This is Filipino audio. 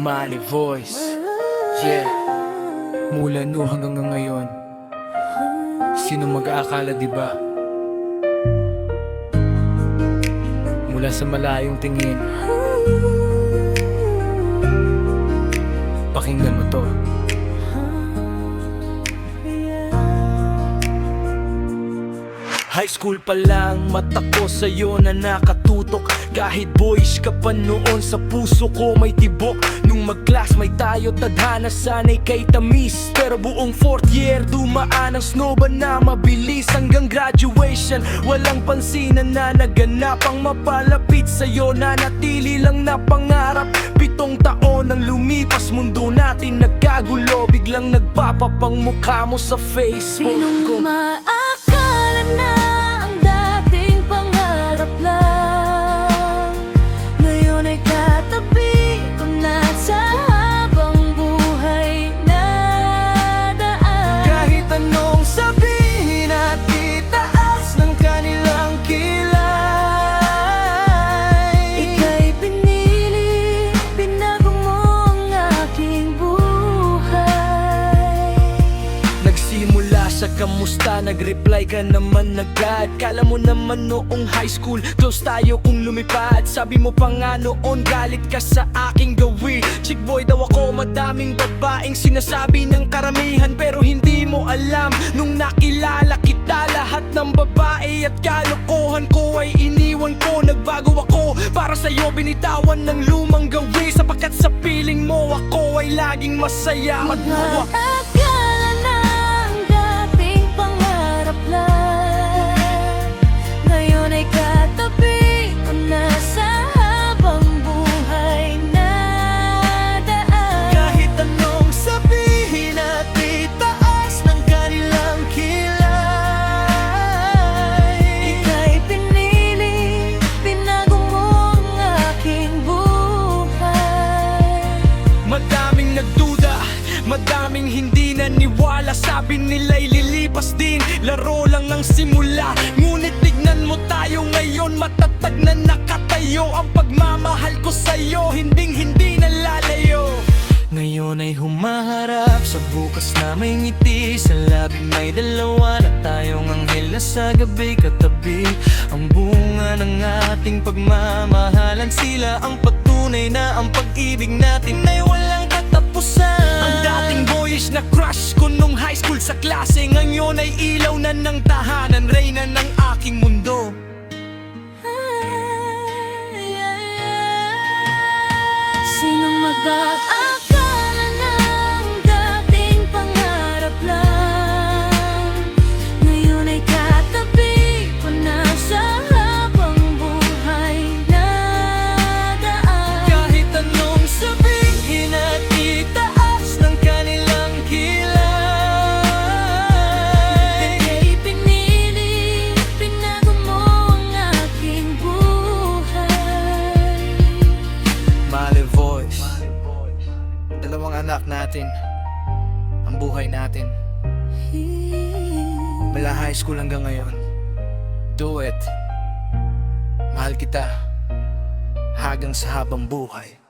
Mali Voice, yeah. Mula no hanggang ngayon, sino mag-aakala, diba? Mula sa malayong tingin, pakinggan mo to. High school pa lang, mata ko sa'yo na nakatutok. Kahit boyish ka pa noon, sa puso ko may tibok. Nung mag-classmate tayo, tadhana sana'y kay tamis. Pero buong fourth year, dumaan ang snowball na mabilis. Hanggang graduation, walang pansinan na naganap. Ang mapalapit sa'yo na natili lang na pangarap. 7 taon ang lumipas, mundo natin nagkagulo. Biglang nagpapapang mukha mo sa Facebook. Sinong maakala na ang dating pangarap lang, ngayon ay katabi ko na sa habang buhay na daan. Kahit anong sabihin at itaas ng kanilang kilay, Ika'y pinili, binago mo ang aking buhay. nagsimula sa kamusta, nag-reply ka naman agad. Kala mo naman noong high school, close tayo kung lumipad. Sabi mo pa nga noon, galit ka sa aking gawi. Chick boy daw ako, madaming babaeng sinasabi ng karamihan. Pero hindi mo alam, nung nakilala kita, lahat ng babae at kalokohan ko ay iniwan ko. Nagbago ako, para sa'yo binitawan ng lumang gawi. Sapagkat sa piling mo ako ay laging masaya at mawa. Akala na ang dating pangarap lang, ngayon ay katabi ko na sa habang buhay na daan. Kahit anong sabihin at itaas ng kanilang kilay, Ika'y pinili, binago mo ang aking buhay. madaming nagduda, madaming hindi naniwala. Sabi nila'y lilipas din, laro lang ang simula. Ngunit tignan mo tayo ngayon, matatag na nakatayo. Ang pagmamahal ko sa'yo, hindi nalalayo. Ngayon ay humaharap sa bukas na may ngiti. Sa labi may dalawa na tayong anghel na sa gabi katabi. Ang bunga ng ating pagmamahalan, sila ang patunay na ang pag-ibig natin ay walang katapusan. Ang dating boyish na crush ko nung high school sa klase, ngayon ay ilaw na ng tahanan, reyna ng aking mundo. Sinong mag-aakala na ang dating pangarap lang, ngayon ay katabi ko na sa habang buhay na daan. Kahit anong sabihin at itaas ng kanilang kilay, Ika'y pinili, binago mo ang aking buhay. Mali Voice. Dalawang anak natin, ang buhay natin, mula high school hanggang ngayon. Do it. Mahal kita hanggang sa habang buhay.